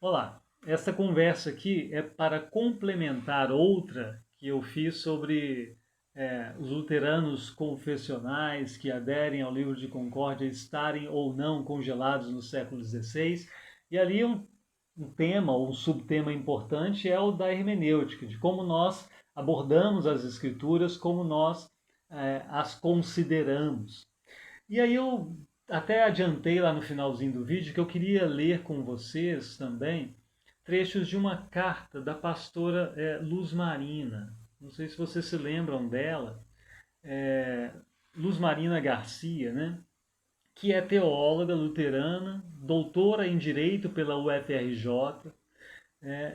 Olá, essa conversa aqui é para complementar outra que eu fiz sobre os luteranos confessionais que aderem ao livro de Concórdia estarem ou não congelados no século XVI. E ali um tema ou um subtema importante é o da hermenêutica, de como nós abordamos as escrituras, como nós as consideramos. E aí eu até adiantei lá no finalzinho do vídeo que eu queria ler com vocês também trechos de uma carta da pastora Luz Marina. Não sei se vocês se lembram dela. É, Luz Marina Garcia, né? Que é teóloga luterana, doutora em Direito pela UFRJ.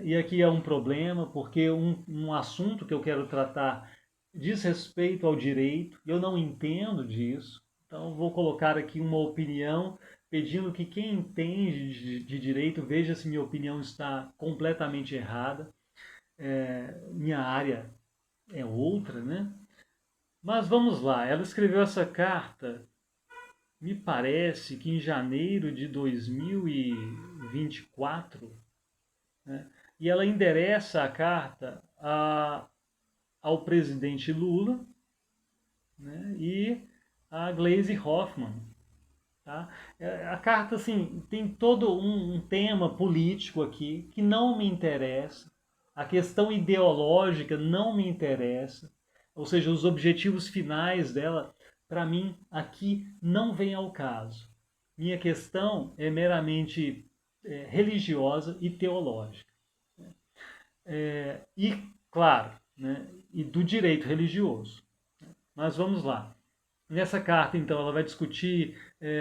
E aqui é um problema, porque um assunto que eu quero tratar diz respeito ao direito, eu não entendo disso, então vou colocar aqui uma opinião, pedindo que quem entende de direito veja se minha opinião está completamente errada. Minha área é outra, né? Mas vamos lá, ela escreveu essa carta, me parece que em janeiro de 2024, né? E ela endereça a carta ao presidente Lula, né, e a Gleisi Hoffmann. Tá? A carta assim, tem todo um tema político aqui que não me interessa, a questão ideológica não me interessa, ou seja, os objetivos finais dela, para mim, aqui não vem ao caso. Minha questão é meramente religiosa e teológica. E, claro, né, e do direito religioso. Mas vamos lá. Nessa carta, então, ela vai discutir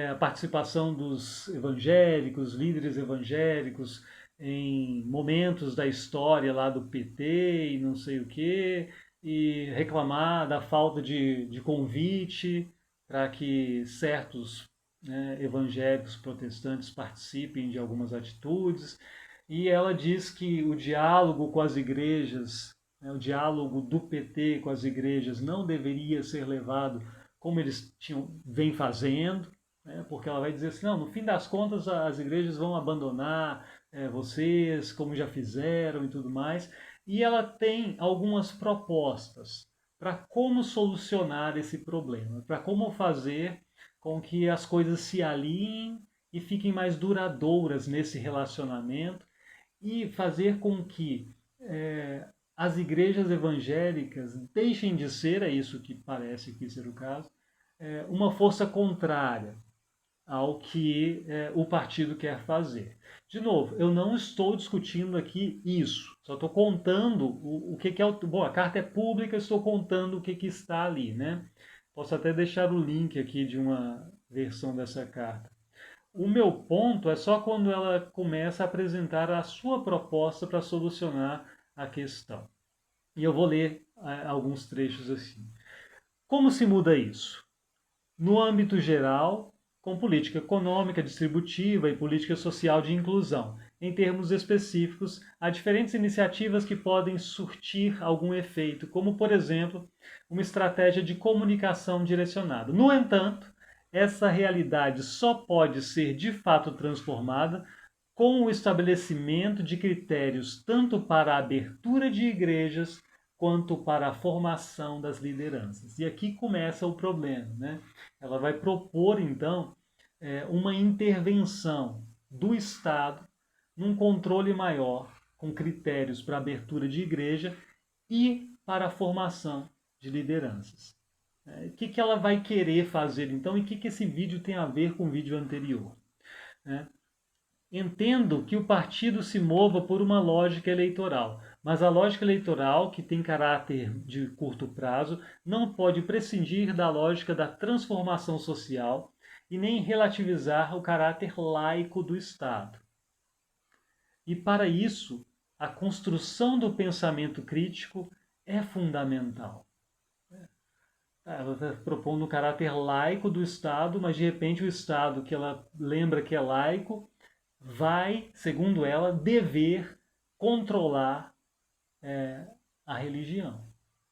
a participação dos evangélicos, líderes evangélicos, em momentos da história lá do PT e não sei o quê, e reclamar da falta de convite para que certos, né, evangélicos protestantes participem de algumas atitudes. E ela diz que o diálogo com as igrejas, né, o diálogo do PT com as igrejas não deveria ser levado como eles vêm fazendo, né, porque ela vai dizer assim, não, no fim das contas as igrejas vão abandonar vocês, como já fizeram e tudo mais. E ela tem algumas propostas para como solucionar esse problema, para como fazer com que as coisas se alinhem e fiquem mais duradouras nesse relacionamento e fazer com que as igrejas evangélicas deixem de ser, é isso que parece que ser o caso, uma força contrária ao que o partido quer fazer. De novo, eu não estou discutindo aqui isso, só estou contando o que é o. Bom, a carta é pública, estou contando o que está ali, né? Posso até deixar o link aqui de uma versão dessa carta. O meu ponto é só quando ela começa a apresentar a sua proposta para solucionar a questão. E eu vou ler alguns trechos assim. Como se muda isso? No âmbito geral, com política econômica, distributiva e política social de inclusão. Em termos específicos, há diferentes iniciativas que podem surtir algum efeito, como, por exemplo, uma estratégia de comunicação direcionada. No entanto, essa realidade só pode ser de fato transformada com o estabelecimento de critérios tanto para a abertura de igrejas quanto para a formação das lideranças. E aqui começa o problema, né? Ela vai propor, então, uma intervenção do Estado num controle maior, com critérios para abertura de igreja e para a formação de lideranças. O que ela vai querer fazer, então, e o que esse vídeo tem a ver com o vídeo anterior? Entendo que o partido se mova por uma lógica eleitoral, mas a lógica eleitoral, que tem caráter de curto prazo, não pode prescindir da lógica da transformação social e nem relativizar o caráter laico do Estado. E para isso, a construção do pensamento crítico é fundamental. Ela está propondo o caráter laico do Estado, mas de repente o Estado, que ela lembra que é laico, vai, segundo ela, dever controlar a religião.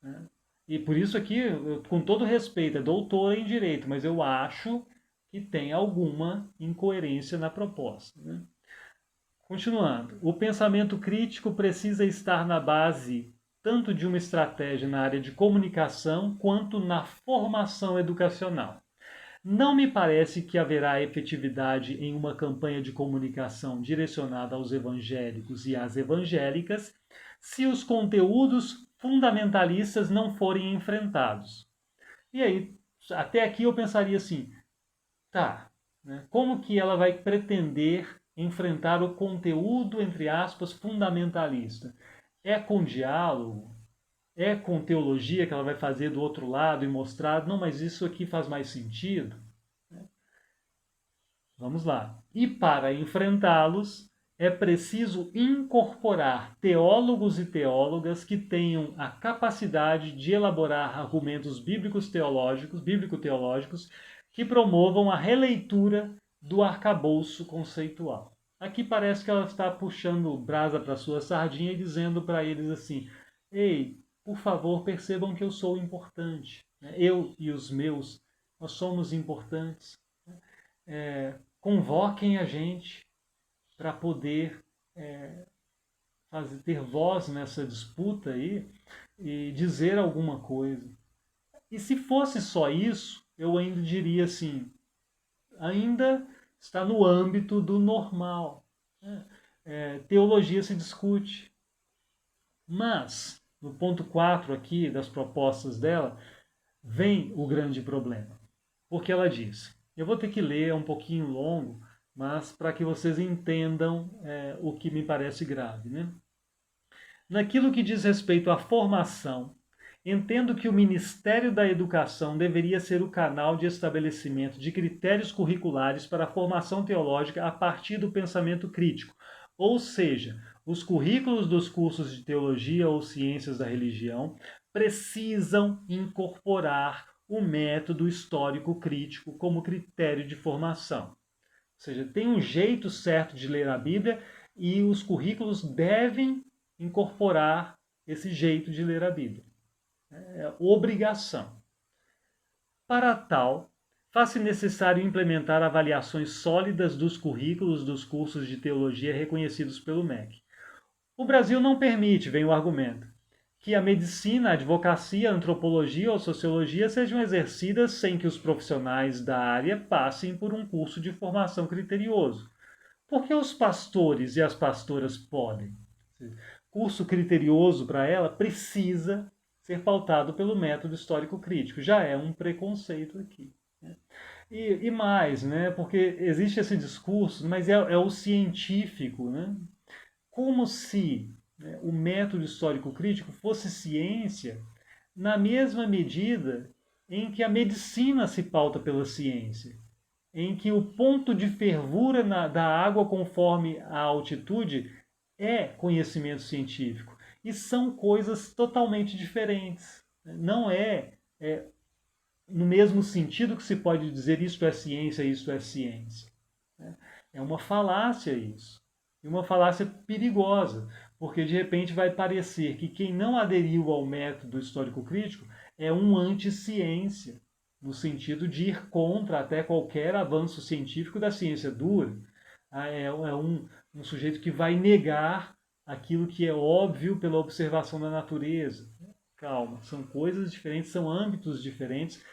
Né? E por isso aqui, com todo respeito, é doutora em direito, mas eu acho que tem alguma incoerência na proposta. Né? Continuando, o pensamento crítico precisa estar na base tanto de uma estratégia na área de comunicação quanto na formação educacional. Não me parece que haverá efetividade em uma campanha de comunicação direcionada aos evangélicos e às evangélicas se os conteúdos fundamentalistas não forem enfrentados. E aí, até aqui eu pensaria assim, tá, né, como que ela vai pretender enfrentar o conteúdo, entre aspas, fundamentalista? É com diálogo? É com teologia que ela vai fazer do outro lado e mostrar, não, mas isso aqui faz mais sentido? Vamos lá. E para enfrentá-los, é preciso incorporar teólogos e teólogas que tenham a capacidade de elaborar argumentos bíblico-teológicos, que promovam a releitura do arcabouço conceitual. Aqui parece que ela está puxando brasa para sua sardinha e dizendo para eles assim: ei, por favor, percebam que eu sou importante. Eu e os meus, nós somos importantes. Convoquem a gente para poder ter voz nessa disputa aí e dizer alguma coisa. E se fosse só isso, eu ainda diria assim, ainda está no âmbito do normal. Teologia se discute. Mas, no ponto 4 aqui das propostas dela, vem o grande problema. Porque ela diz, eu vou ter que ler, é um pouquinho longo, mas para que vocês entendam o que me parece grave. Né? Naquilo que diz respeito à formação, entendo que o Ministério da Educação deveria ser o canal de estabelecimento de critérios curriculares para a formação teológica a partir do pensamento crítico, ou seja, os currículos dos cursos de teologia ou ciências da religião precisam incorporar o método histórico crítico como critério de formação. Ou seja, tem um jeito certo de ler a Bíblia e os currículos devem incorporar esse jeito de ler a Bíblia. É obrigação. Para tal, faz-se necessário implementar avaliações sólidas dos currículos dos cursos de teologia reconhecidos pelo MEC. O Brasil não permite, vem o argumento, que a medicina, a advocacia, a antropologia ou sociologia sejam exercidas sem que os profissionais da área passem por um curso de formação criterioso. Porque os pastores e as pastoras podem? Curso criterioso para ela precisa ser pautado pelo método histórico crítico. Já é um preconceito aqui. Né? E mais, né? Porque existe esse discurso, mas é o científico, né? Como se o método histórico crítico fosse ciência na mesma medida em que a medicina se pauta pela ciência, em que o ponto de fervura da água conforme a altitude é conhecimento científico. E são coisas totalmente diferentes. Não é no mesmo sentido que se pode dizer isto é ciência, isto é ciência. É uma falácia isso. E uma falácia perigosa, porque de repente vai parecer que quem não aderiu ao método histórico-crítico é um anti-ciência, no sentido de ir contra até qualquer avanço científico da ciência dura. É um sujeito que vai negar aquilo que é óbvio pela observação da natureza. Calma, são coisas diferentes, são âmbitos diferentes.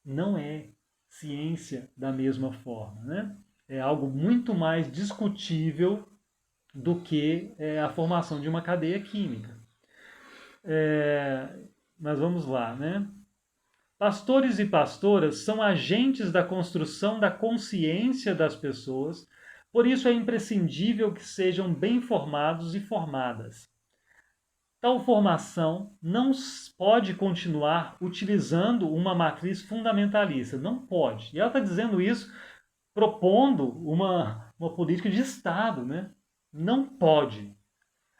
Não é ciência da mesma forma, né? É algo muito mais discutível do que a formação de uma cadeia química. Mas vamos lá, né? Pastores e pastoras são agentes da construção da consciência das pessoas, por isso é imprescindível que sejam bem formados e formadas. Tal formação não pode continuar utilizando uma matriz fundamentalista, não pode. E ela está dizendo isso propondo uma política de Estado, né? Não pode.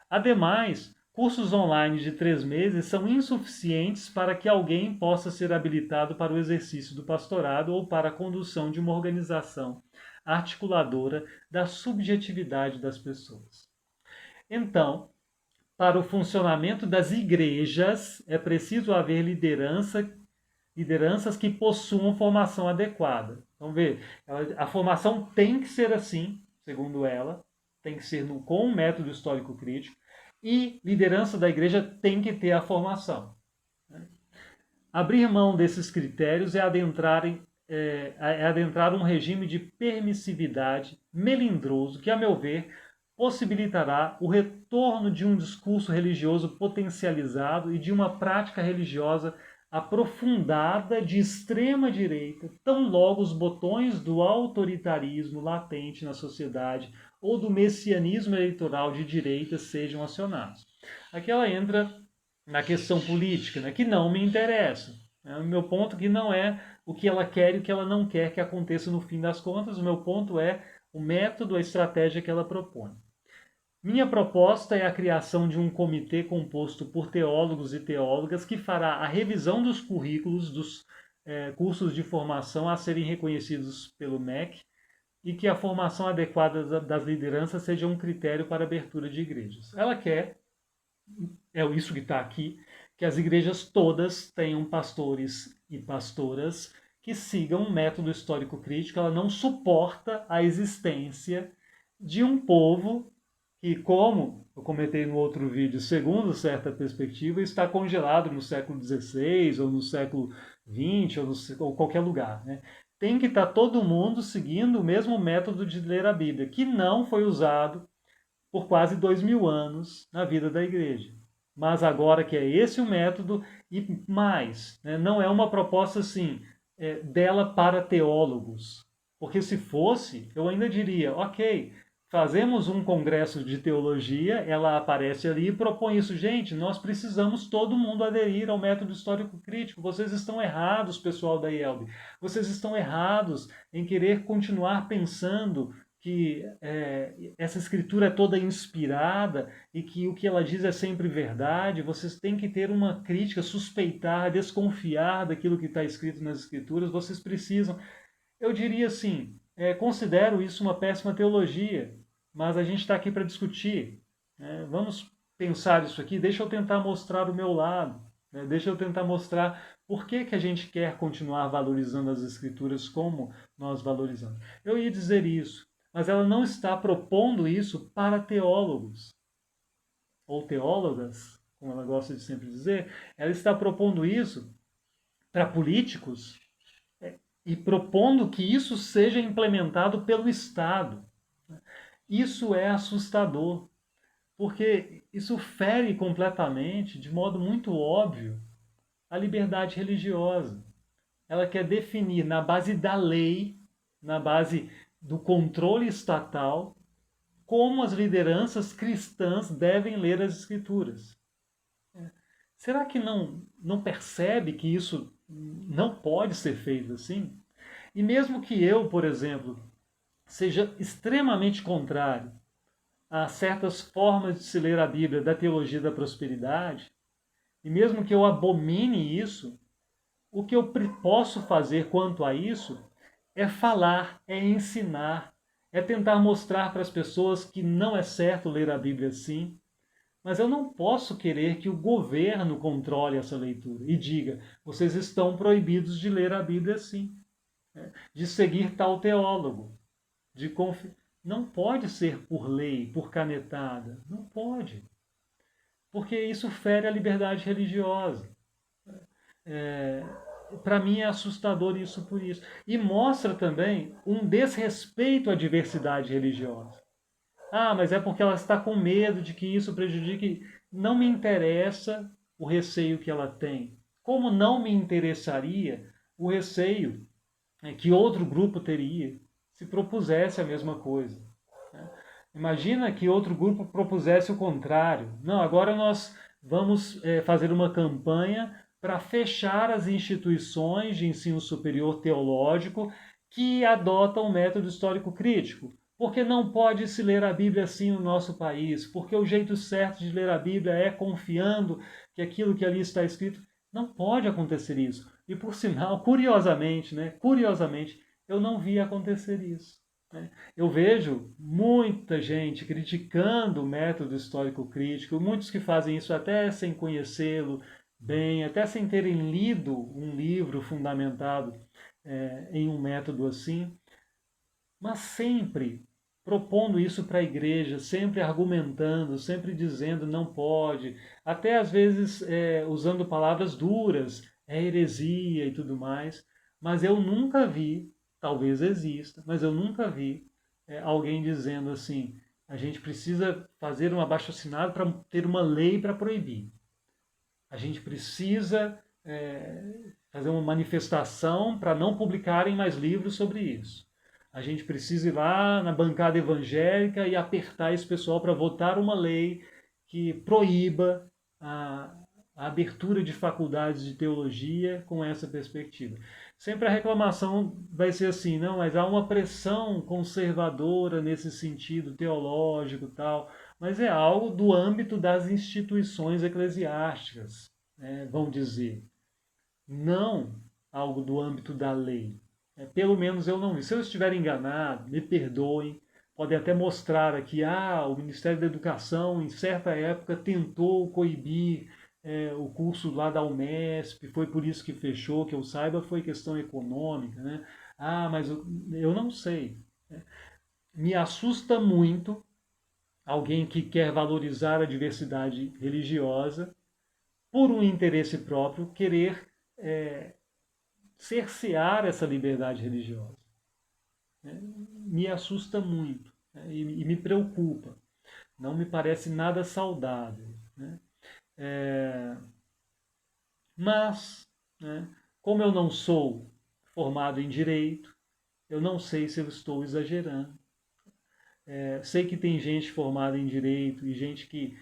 Ademais, cursos online de 3 meses são insuficientes para que alguém possa ser habilitado para o exercício do pastorado ou para a condução de uma organização articuladora da subjetividade das pessoas. Então, para o funcionamento das igrejas, é preciso haver lideranças que possuam formação adequada. Então, vê, a formação tem que ser assim, segundo ela, tem que ser com um método histórico crítico, e liderança da igreja tem que ter a formação. Abrir mão desses critérios é adentrar um regime de permissividade melindroso que, a meu ver, possibilitará o retorno de um discurso religioso potencializado e de uma prática religiosa aprofundada de extrema direita, tão logo os botões do autoritarismo latente na sociedade ou do messianismo eleitoral de direita sejam acionados. Aqui ela entra na questão política, né, que não me interessa. O meu ponto que não é o que ela quer e o que ela não quer que aconteça no fim das contas. O meu ponto é o método, a estratégia que ela propõe. Minha proposta é a criação de um comitê composto por teólogos e teólogas que fará a revisão dos currículos dos cursos de formação a serem reconhecidos pelo MEC e que a formação adequada das lideranças seja um critério para a abertura de igrejas. Ela quer, é isso que está aqui, que as igrejas todas tenham pastores e pastoras que sigam um método histórico crítico. Ela não suporta a existência de um povo que, como eu comentei no outro vídeo, segundo certa perspectiva, está congelado no século XVI, ou no século XX, ou qualquer lugar. Né? Tem que estar todo mundo seguindo o mesmo método de ler a Bíblia, que não foi usado por quase 2000 anos na vida da igreja. Mas agora que é esse o método, e mais, né, não é uma proposta assim, dela para teólogos. Porque se fosse, eu ainda diria, ok, fazemos um congresso de teologia, ela aparece ali e propõe isso. Gente, nós precisamos todo mundo aderir ao método histórico crítico. Vocês estão errados, pessoal da IELB. Vocês estão errados em querer continuar pensando que essa escritura é toda inspirada e que o que ela diz é sempre verdade. Vocês têm que ter uma crítica, suspeitar, desconfiar daquilo que está escrito nas escrituras. Vocês precisam. Eu diria assim, considero isso uma péssima teologia, mas a gente está aqui para discutir. Né? Vamos pensar isso aqui, deixa eu tentar mostrar o meu lado, né? Deixa eu tentar mostrar por que, que a gente quer continuar valorizando as escrituras como nós valorizamos. Eu ia dizer isso, mas ela não está propondo isso para teólogos, ou teólogas, como ela gosta de sempre dizer, ela está propondo isso para políticos, e propondo que isso seja implementado pelo Estado. Isso é assustador, porque isso fere completamente, de modo muito óbvio, a liberdade religiosa. Ela quer definir na base da lei, na base do controle estatal, como as lideranças cristãs devem ler as Escrituras. Será que não percebe que isso não pode ser feito assim? E mesmo que eu, por exemplo, seja extremamente contrário a certas formas de se ler a Bíblia da teologia da prosperidade, e mesmo que eu abomine isso, o que eu posso fazer quanto a isso é falar, é ensinar, é tentar mostrar para as pessoas que não é certo ler a Bíblia assim, mas eu não posso querer que o governo controle essa leitura e diga, vocês estão proibidos de ler a Bíblia assim, de seguir tal teólogo, de não pode ser por lei, por canetada, não pode, porque isso fere a liberdade religiosa. Para mim é assustador isso por isso. E mostra também um desrespeito à diversidade religiosa. Ah, mas é porque ela está com medo de que isso prejudique. Não me interessa o receio que ela tem. Como não me interessaria o receio que outro grupo teria se propusesse a mesma coisa. Imagina que outro grupo propusesse o contrário. Não, agora nós vamos fazer uma campanha para fechar as instituições de ensino superior teológico que adotam o método histórico crítico. Porque não pode se ler a Bíblia assim no nosso país, porque o jeito certo de ler a Bíblia é confiando que aquilo que ali está escrito. Não pode acontecer isso. E por sinal, curiosamente, eu não vi acontecer isso. Eu vejo muita gente criticando o método histórico crítico, muitos que fazem isso até sem conhecê-lo bem, até sem terem lido um livro fundamentado em um método assim, mas sempre propondo isso para a igreja, sempre argumentando, sempre dizendo não pode, até às vezes usando palavras duras, é heresia e tudo mais, mas eu nunca vi, talvez exista, mas eu nunca vi alguém dizendo assim, a gente precisa fazer um abaixo-assinado para ter uma lei para proibir. A gente precisa fazer uma manifestação para não publicarem mais livros sobre isso. A gente precisa ir lá na bancada evangélica e apertar esse pessoal para votar uma lei que proíba a abertura de faculdades de teologia com essa perspectiva. Sempre a reclamação vai ser assim, não, mas há uma pressão conservadora nesse sentido teológico e tal, mas é algo do âmbito das instituições eclesiásticas, vão dizer. Não algo do âmbito da lei. Pelo menos eu não vi. Se eu estiver enganado, me perdoem. Podem até mostrar aqui, o Ministério da Educação, em certa época, tentou coibir o curso lá da Unesp, foi por isso que fechou, que eu saiba, foi questão econômica, né? Mas eu não sei. Me assusta muito alguém que quer valorizar a diversidade religiosa por um interesse próprio, querer cercear essa liberdade religiosa. Me assusta muito e me preocupa. Não me parece nada saudável. Mas, como eu não sou formado em direito, eu não sei se eu estou exagerando. Sei que tem gente formada em direito e gente que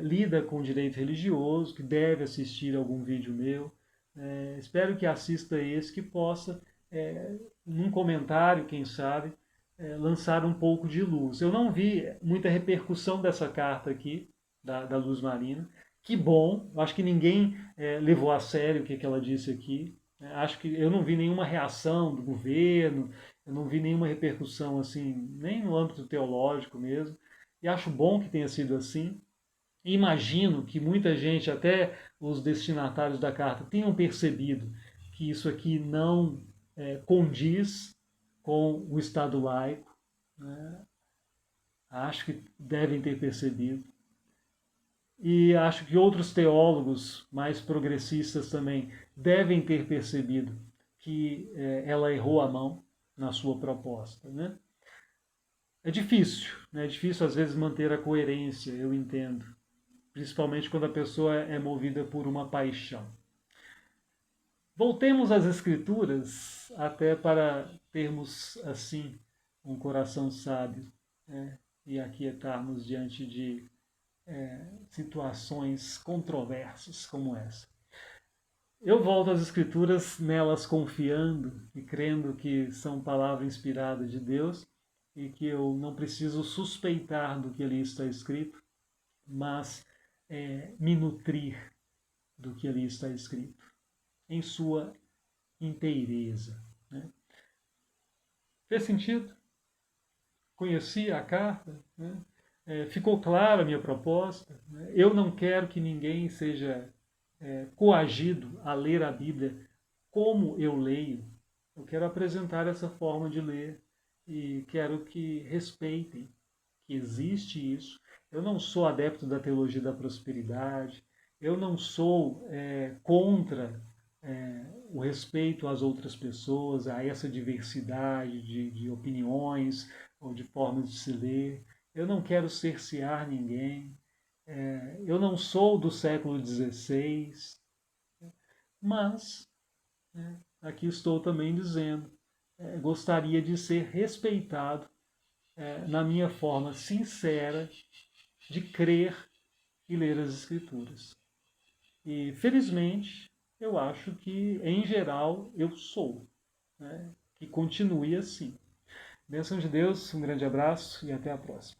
lida com direito religioso, que deve assistir algum vídeo meu. Espero que assista esse, que possa, num comentário, quem sabe, lançar um pouco de luz. Eu não vi muita repercussão dessa carta aqui, da Luz Marina. Que bom, acho que ninguém levou a sério o que ela disse aqui. Acho que eu não vi nenhuma reação do governo, eu não vi nenhuma repercussão assim, nem no âmbito teológico mesmo. E acho bom que tenha sido assim. Imagino que muita gente, até os destinatários da carta, tenham percebido que isso aqui não condiz com o Estado laico. Acho que devem ter percebido. E acho que outros teólogos mais progressistas também devem ter percebido que ela errou a mão na sua proposta. É difícil, é difícil às vezes manter a coerência, eu entendo. Principalmente quando a pessoa é movida por uma paixão. Voltemos às Escrituras, até para termos, assim, um coração sábio, e aquietarmos diante de situações controversas como essa. Eu volto às Escrituras, nelas confiando e crendo que são palavra inspirada de Deus e que eu não preciso suspeitar do que ali está escrito, mas me nutrir do que ali está escrito, em sua inteireza. Fez sentido? Conheci a carta? Ficou clara a minha proposta? Eu não quero que ninguém seja coagido a ler a Bíblia como eu leio. Eu quero apresentar essa forma de ler e quero que respeitem que existe isso. Eu não sou adepto da teologia da prosperidade, eu não sou contra o respeito às outras pessoas, a essa diversidade de opiniões ou de formas de se ler. Eu não quero cercear ninguém. Eu não sou do século XVI, mas aqui estou também dizendo, gostaria de ser respeitado na minha forma sincera de crer e ler as Escrituras. E, felizmente, eu acho que, em geral, eu sou. Que continue assim. Bênção de Deus, um grande abraço e até a próxima.